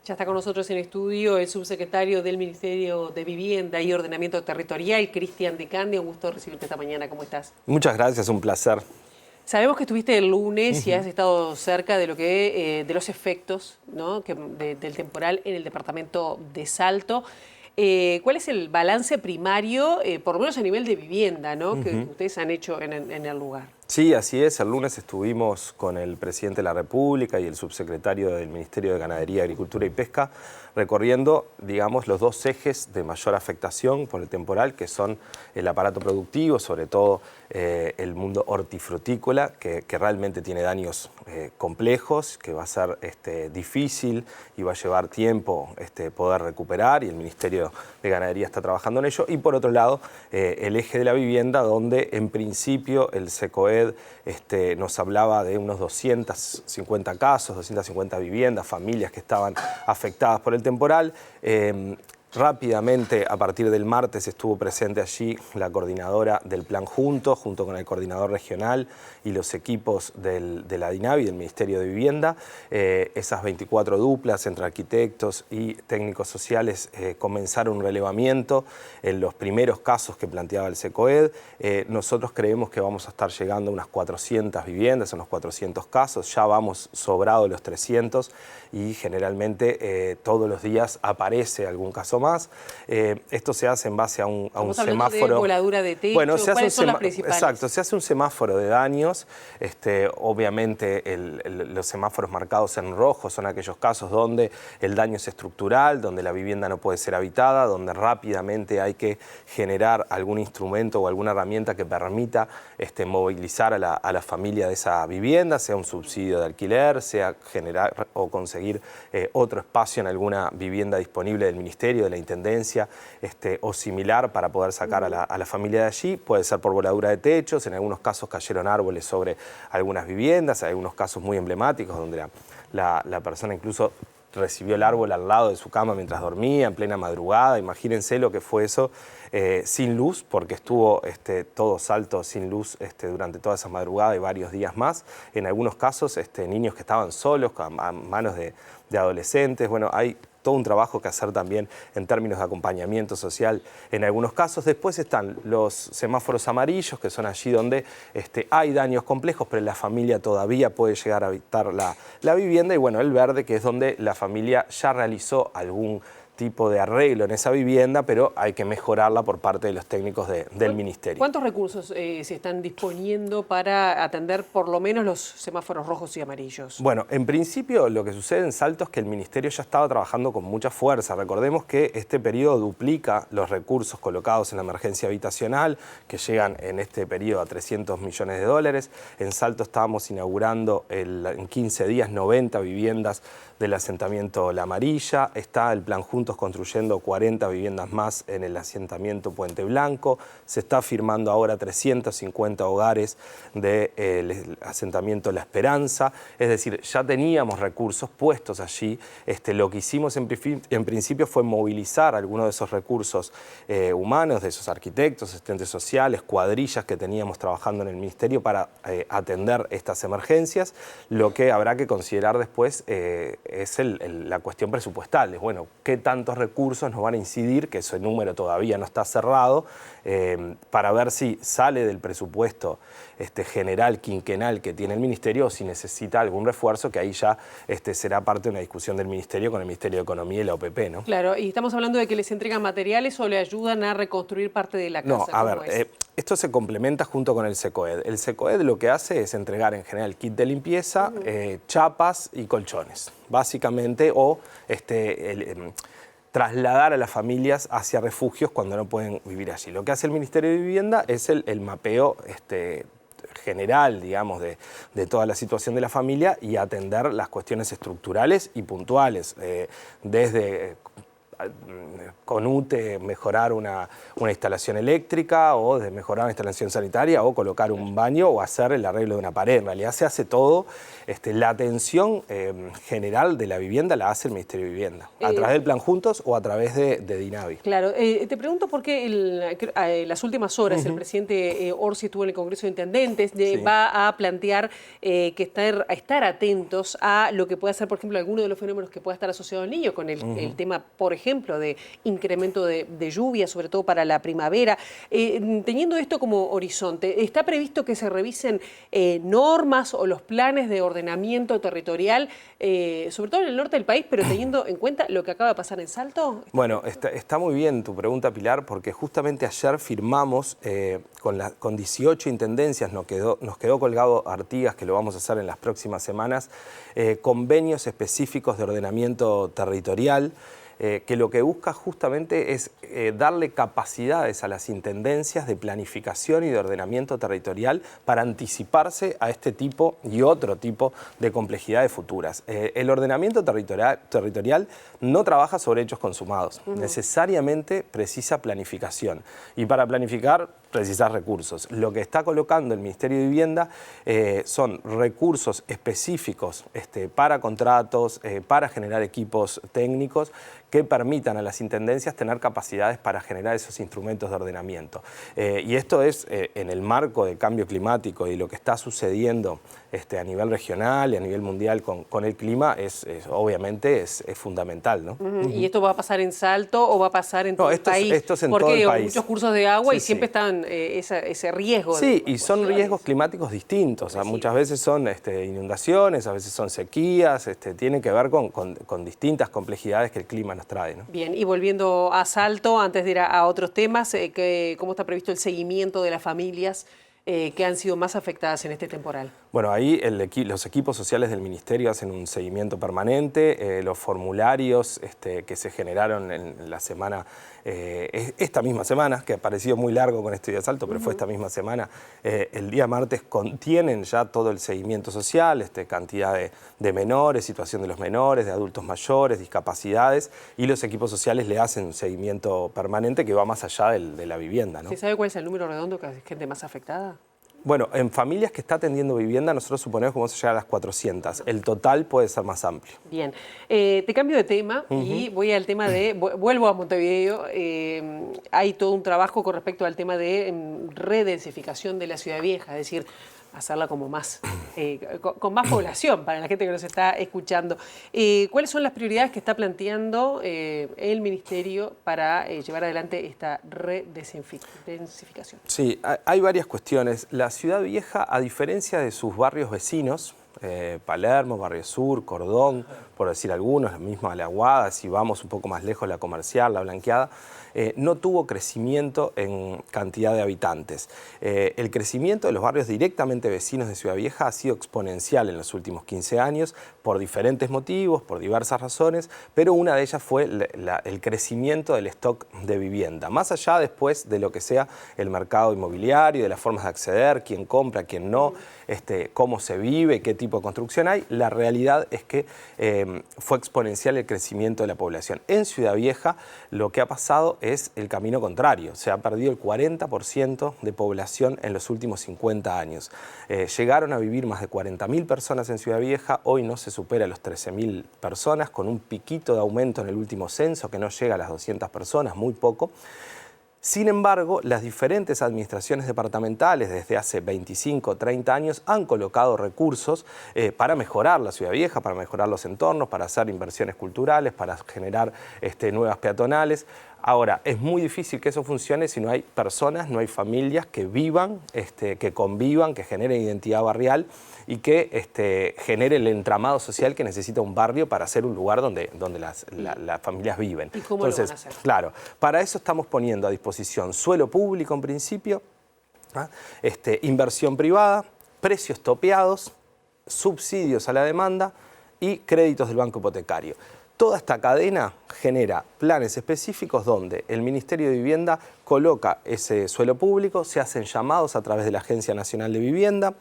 Ya está con nosotros en estudio el subsecretario del Ministerio de Vivienda y Ordenamiento Territorial, Cristian De Candia. Un gusto recibirte esta mañana. ¿Cómo estás? Muchas gracias, un placer. Sabemos que estuviste el lunes y has estado cerca de lo de los efectos, ¿no?, del temporal en el departamento de Salto. ¿Cuál es el balance primario, por lo menos a nivel de vivienda, ¿no?, que ustedes han hecho en el lugar? Sí, así es. El lunes estuvimos con el presidente de la República y el subsecretario del Ministerio de Ganadería, Agricultura y Pesca recorriendo, digamos, los dos ejes de mayor afectación por el temporal, que son el aparato productivo, sobre todo el mundo hortifrutícola, que realmente tiene daños complejos, que va a ser difícil y va a llevar tiempo poder recuperar, y el Ministerio de Ganadería está trabajando en ello. Y por otro lado, el eje de la vivienda, donde en principio el SECOED nos hablaba de unos 250 casos, 250 viviendas, familias que estaban afectadas por el temporal. Rápidamente, a partir del martes, estuvo presente allí la coordinadora del Plan junto con el coordinador regional y los equipos de la DINAVI, del Ministerio de Vivienda. Esas 24 duplas entre arquitectos y técnicos sociales comenzaron un relevamiento en los primeros casos que planteaba el SECOED. Nosotros creemos que vamos a estar llegando a unas 400 viviendas, unos 400 casos. Ya vamos sobrados los 300 y generalmente todos los días aparece algún caso más. Esto se hace en base a un semáforo. De voladura de techo. Bueno, ¿Cuáles son las principales? Exacto, se hace un semáforo de daños. Obviamente los semáforos marcados en rojo son aquellos casos donde el daño es estructural, donde la vivienda no puede ser habitada, donde rápidamente hay que generar algún instrumento o alguna herramienta que permita movilizar a la familia de esa vivienda, sea un subsidio de alquiler, sea generar o conseguir otro espacio en alguna vivienda disponible del Ministerio, de la Intendencia o similar, para poder sacar a la familia de allí. Puede ser por voladura de techos, en algunos casos cayeron árboles sobre algunas viviendas, hay algunos casos muy emblemáticos donde la persona incluso recibió el árbol al lado de su cama mientras dormía, en plena madrugada. Imagínense lo que fue eso, sin luz, porque estuvo todo Salto sin luz durante toda esa madrugada y varios días más. En algunos casos, niños que estaban solos, a manos de adolescentes. Bueno, hay todo un trabajo que hacer también en términos de acompañamiento social en algunos casos. Después están los semáforos amarillos, que son allí donde hay daños complejos, pero la familia todavía puede llegar a habitar la vivienda. Y bueno, el verde, que es donde la familia ya realizó algún tipo de arreglo en esa vivienda, pero hay que mejorarla por parte de los técnicos del Ministerio. ¿Cuántos recursos se están disponiendo para atender por lo menos los semáforos rojos y amarillos? Bueno, en principio lo que sucede en Salto es que el Ministerio ya estaba trabajando con mucha fuerza. Recordemos que este periodo duplica los recursos colocados en la emergencia habitacional, que llegan en este periodo a 300 millones de dólares. En Salto estábamos inaugurando en 15 días 90 viviendas del asentamiento La Amarilla. Está el Plan Juntos construyendo 40 viviendas más en el asentamiento Puente Blanco. Se está firmando ahora 350 hogares del asentamiento La Esperanza. Es decir, ya teníamos recursos puestos allí. Lo que hicimos en principio fue movilizar algunos de esos recursos humanos, de esos arquitectos, asistentes sociales, cuadrillas que teníamos trabajando en el Ministerio para atender estas emergencias. Lo que habrá que considerar después es la cuestión presupuestal. Bueno, ¿qué tantos recursos nos van a incidir? Que ese número todavía no está cerrado, para ver si sale del presupuesto general, quinquenal que tiene el Ministerio, o si necesita algún refuerzo, que ahí ya será parte de una discusión del Ministerio con el Ministerio de Economía y la OPP, ¿no? Claro, y estamos hablando de que les entregan materiales o le ayudan a reconstruir parte de la casa. No, a ver, esto se complementa junto con el SECOED. El SECOED lo que hace es entregar en general kit de limpieza, chapas y colchones, básicamente, o trasladar a las familias hacia refugios cuando no pueden vivir allí. Lo que hace el Ministerio de Vivienda es el mapeo general, digamos, de toda la situación de la familia y atender las cuestiones estructurales y puntuales, desde con UTE mejorar una instalación eléctrica o de mejorar una instalación sanitaria o colocar un baño o hacer el arreglo de una pared. En realidad se hace todo. La atención general de la vivienda la hace el Ministerio de Vivienda, a través del Plan Juntos o a través de DINAVI. Claro, te pregunto por qué en las últimas horas el presidente Orsi estuvo en el Congreso de Intendentes, va a plantear que estar atentos a lo que puede ser, por ejemplo, alguno de los fenómenos que pueda estar asociado al niño, con el tema, por ejemplo, de incremento de lluvia, sobre todo para la primavera. Teniendo esto como horizonte, ¿está previsto que se revisen normas o los planes de ordenamiento territorial, sobre todo en el norte del país, pero teniendo en cuenta lo que acaba de pasar en Salto? Bueno, está muy bien tu pregunta, Pilar, porque justamente ayer firmamos con 18 intendencias, nos quedó colgado Artigas, que lo vamos a hacer en las próximas semanas, convenios específicos de ordenamiento territorial, que lo que busca justamente es darle capacidades a las intendencias de planificación y de ordenamiento territorial para anticiparse a este tipo y otro tipo de complejidades futuras. El ordenamiento territorial no trabaja sobre hechos consumados, necesariamente precisa planificación, y para planificar precisar recursos. Lo que está colocando el Ministerio de Vivienda son recursos específicos para contratos, para generar equipos técnicos que permitan a las intendencias tener capacidades para generar esos instrumentos de ordenamiento. Y esto es en el marco del cambio climático y lo que está sucediendo a nivel regional y a nivel mundial con el clima, obviamente es fundamental, ¿no? ¿Y esto va a pasar en Salto o va a pasar en todo el país? Esto es en todo el país. Muchos cursos de agua y siempre están ese riesgo. Sí, y son riesgos climáticos distintos. Sí. Muchas veces son inundaciones, a veces son sequías, tienen que ver con distintas complejidades que el clima nos trae, ¿no? Bien, y volviendo a Salto, antes de ir a otros temas, ¿cómo está previsto el seguimiento de las familias que han sido más afectadas en este temporal? Bueno, ahí los equipos sociales del Ministerio hacen un seguimiento permanente, los formularios que se generaron en la semana, esta misma semana, que ha parecido muy largo con este día de Salto, pero fue esta misma semana, el día martes contienen ya todo el seguimiento social, cantidad de menores, situación de los menores, de adultos mayores, discapacidades, y los equipos sociales le hacen un seguimiento permanente que va más allá de la vivienda, ¿no? ¿Se sabe cuál es el número redondo de gente más afectada? Bueno, en familias que está atendiendo vivienda, nosotros suponemos que vamos a llegar a las 400. El total puede ser más amplio. Bien. Te cambio de tema y voy al tema de... Vuelvo a Montevideo. Hay todo un trabajo con respecto al tema de redensificación de la ciudad vieja, es decir, hacerla como más, con más población para la gente que nos está escuchando. ¿Cuáles son las prioridades que está planteando el Ministerio para llevar adelante esta redensificación? Sí, hay varias cuestiones. La ciudad vieja, a diferencia de sus barrios vecinos, Palermo, Barrio Sur, Cordón, por decir algunos, la misma La Aguada, si vamos un poco más lejos, la Comercial, la Blanqueada, no tuvo crecimiento en cantidad de habitantes. El crecimiento de los barrios directamente vecinos de Ciudad Vieja ha sido exponencial en los últimos 15 años por diferentes motivos, por diversas razones, pero una de ellas fue el crecimiento del stock de vivienda. Más allá después de lo que sea el mercado inmobiliario, de las formas de acceder, quién compra, quién no, cómo se vive, qué tipo de construcción hay, la realidad es que fue exponencial el crecimiento de la población. En Ciudad Vieja lo que ha pasado es el camino contrario. Se ha perdido el 40% de población en los últimos 50 años. Llegaron a vivir más de 40.000 personas en Ciudad Vieja, hoy no se supera los 13.000 personas, con un piquito de aumento en el último censo que no llega a las 200 personas, muy poco. Sin embargo, las diferentes administraciones departamentales desde hace 25 o 30 años han colocado recursos para mejorar la Ciudad Vieja, para mejorar los entornos, para hacer inversiones culturales, para generar nuevas peatonales. Ahora, es muy difícil que eso funcione si no hay personas, no hay familias que vivan, que convivan, que generen identidad barrial y que genere el entramado social que necesita un barrio para ser un lugar donde las familias viven. ¿Y cómo lo van a hacer? Claro, para eso estamos poniendo a disposición suelo público en principio, inversión privada, precios topeados, subsidios a la demanda y créditos del banco hipotecario. Toda esta cadena genera planes específicos donde el Ministerio de Vivienda coloca ese suelo público, se hacen llamados a través de la Agencia Nacional de Vivienda,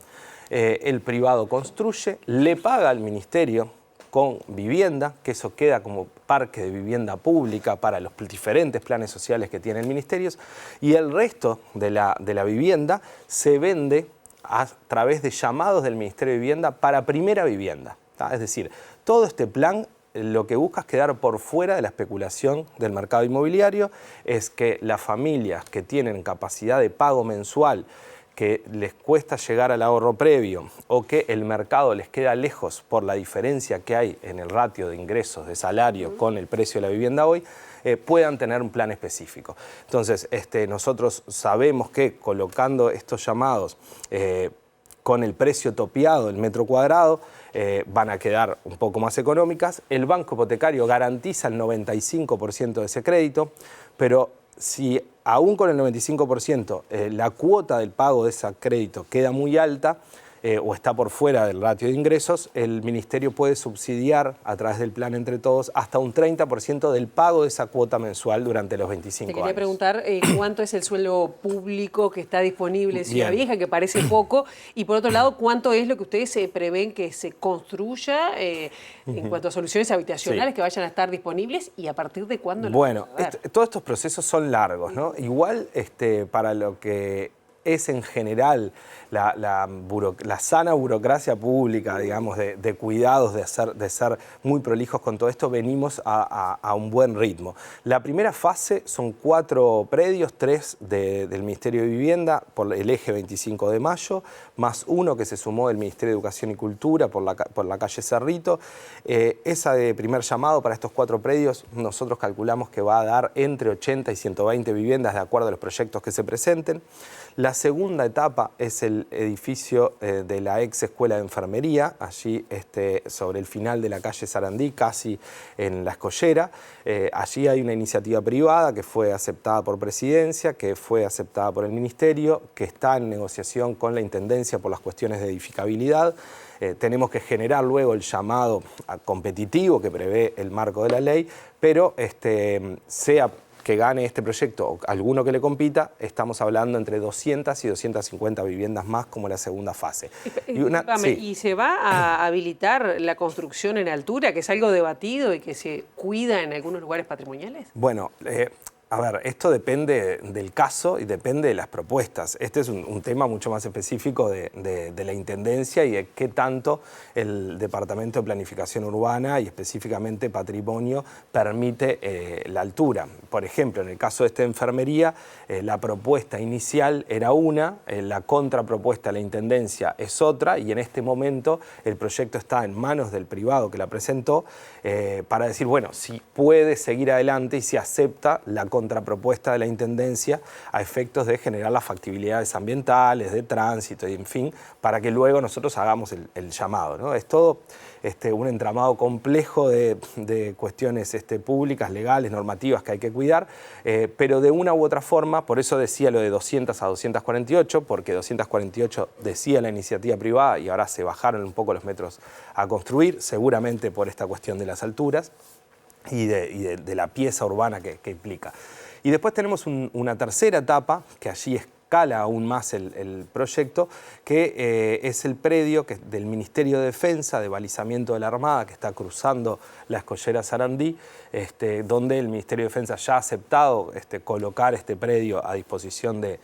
el privado construye, le paga al Ministerio con vivienda, que eso queda como parque de vivienda pública para los diferentes planes sociales que tiene el ministerio, y el resto de la vivienda se vende a través de llamados del Ministerio de Vivienda para primera vivienda. Es decir, todo este plan lo que busca es quedar por fuera de la especulación del mercado inmobiliario, es que las familias que tienen capacidad de pago mensual, que les cuesta llegar al ahorro previo o que el mercado les queda lejos por la diferencia que hay en el ratio de ingresos, de salario con el precio de la vivienda hoy, puedan tener un plan específico. Entonces, nosotros sabemos que colocando estos llamados con el precio topeado del metro cuadrado, van a quedar un poco más económicas. El banco hipotecario garantiza el 95% de ese crédito, pero si aún con el 95% la cuota del pago de ese crédito queda muy alta o está por fuera del ratio de ingresos, el Ministerio puede subsidiar a través del plan Entre Todos hasta un 30% del pago de esa cuota mensual durante los 25 años. Te quería preguntar cuánto es el suelo público que está disponible en Ciudad Vieja, que parece poco, y por otro lado, cuánto es lo que ustedes prevén que se construya en cuanto a soluciones habitacionales que vayan a estar disponiles y a partir de cuándo. Bueno, todos estos procesos son largos, ¿no? Igual para lo que es en general la sana burocracia pública, digamos, de cuidados, de ser muy prolijos con todo esto, venimos a un buen ritmo. La primera fase son 4 predios, 3 del Ministerio de Vivienda por el eje 25 de Mayo, más 1 que se sumó del Ministerio de Educación y Cultura por la calle Cerrito. Esa de primer llamado para estos 4 predios, nosotros calculamos que va a dar entre 80 y 120 viviendas de acuerdo a los proyectos que se presenten. La segunda etapa es el edificio de la ex escuela de enfermería, allí sobre el final de la calle Sarandí, casi en La Escollera. Allí hay una iniciativa privada que fue aceptada por Presidencia, que fue aceptada por el Ministerio, que está en negociación con la Intendencia por las cuestiones de edificabilidad. Tenemos que generar luego el llamado competitivo que prevé el marco de la ley, pero sea que gane este proyecto o alguno que le compita, estamos hablando entre 200 y 250 viviendas más como la segunda fase. ¿Y se va a habilitar la construcción en altura, que es algo debatido y que se cuida en algunos lugares patrimoniales? Bueno, a ver, esto depende del caso y depende de las propuestas. Este es un tema mucho más específico de la Intendencia y de qué tanto el Departamento de Planificación Urbana y específicamente Patrimonio permite la altura. Por ejemplo, en el caso de esta enfermería, la propuesta inicial era una, la contrapropuesta de la Intendencia es otra y en este momento el proyecto está en manos del privado que la presentó para decir, bueno, si puede seguir adelante y si acepta la contrapropuesta de la Intendencia a efectos de generar las factibilidades ambientales, de tránsito y en fin, para que luego nosotros hagamos el llamado, ¿no? Es todo un entramado complejo de cuestiones públicas, legales, normativas que hay que cuidar, pero de una u otra forma, por eso decía lo de 200 a 248, porque 248 decía la iniciativa privada y ahora se bajaron un poco los metros a construir, seguramente por esta cuestión de las alturas y de la pieza urbana que implica. Y después tenemos una tercera etapa, que allí escala aún más el proyecto, que es el predio del Ministerio de Defensa, de balizamiento de la Armada, que está cruzando la Escollera Sarandí, donde el Ministerio de Defensa ya ha aceptado colocar este predio a disposición de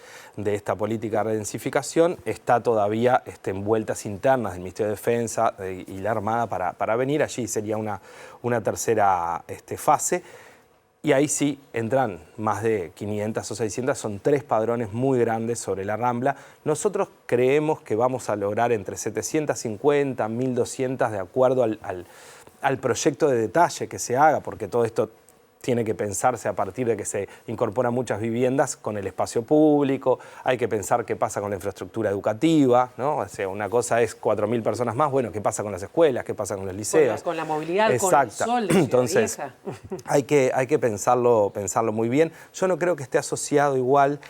esta política de densificación. Está todavía en vueltas internas del Ministerio de Defensa y la Armada para venir. Allí sería una tercera fase. Y ahí sí entran más de 500 o 600, son 3 padrones muy grandes sobre la Rambla. Nosotros creemos que vamos a lograr entre 750, 1.200 de acuerdo al proyecto de detalle que se haga, porque todo esto tiene que pensarse a partir de que se incorporan muchas viviendas con el espacio público, hay que pensar qué pasa con la infraestructura educativa, ¿no? O sea, una cosa es 4.000 personas más, bueno, qué pasa con las escuelas, qué pasa con los liceos. Con la movilidad, exacto, con el sol de Ciudad entonces, Vieja. hay que pensarlo muy bien. Yo no creo que esté asociado igual,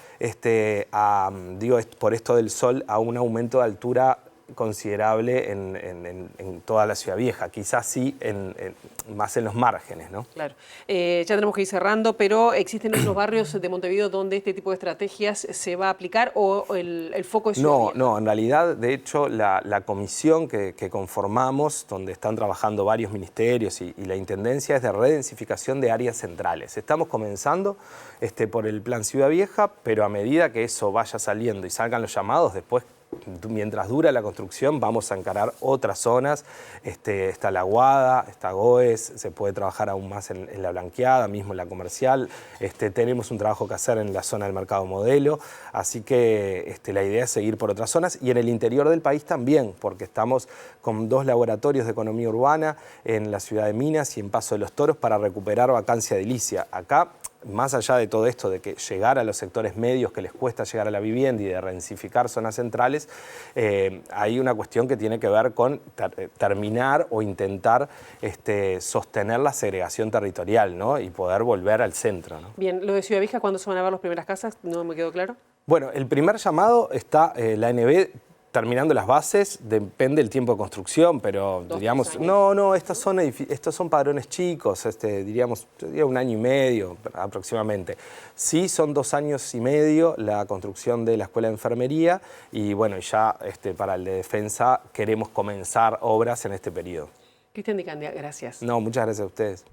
por esto del sol, a un aumento de altura considerable en toda la Ciudad Vieja, quizás sí más en los márgenes, ¿no? Claro. Ya tenemos que ir cerrando, pero ¿existen otros barrios de Montevideo donde este tipo de estrategias se va a aplicar o el foco es Ciudad Vieja? No, en realidad, de hecho, la comisión que conformamos, donde están trabajando varios ministerios y la Intendencia, es de redensificación de áreas centrales. Estamos comenzando por el Plan Ciudad Vieja, pero a medida que eso vaya saliendo y salgan los llamados, después, mientras dura la construcción, vamos a encarar otras zonas. Está La Aguada, está Goes, se puede trabajar aún más en la Blanqueada, mismo en la Comercial. Tenemos un trabajo que hacer en la zona del Mercado Modelo, así que la idea es seguir por otras zonas y en el interior del país también, porque estamos con 2 laboratorios de economía urbana en la ciudad de Minas y en Paso de los Toros para recuperar vacancia edilicia. Acá, más allá de todo esto, de que llegar a los sectores medios que les cuesta llegar a la vivienda y de redensificar zonas centrales, hay una cuestión que tiene que ver con terminar o intentar sostener la segregación territorial, ¿no? Y poder volver al centro, ¿no? Bien, lo de Ciudad Vieja, ¿cuándo se van a ver las primeras casas? No me quedó claro. Bueno, el primer llamado está la ANB terminando las bases, depende del tiempo de construcción, pero diríamos, estos son padrones chicos, diríamos, un año y medio aproximadamente. Sí, son 2 años y medio la construcción de la Escuela de Enfermería y bueno, ya para el de Defensa queremos comenzar obras en este periodo. Cristian Di Candia, gracias. No, muchas gracias a ustedes.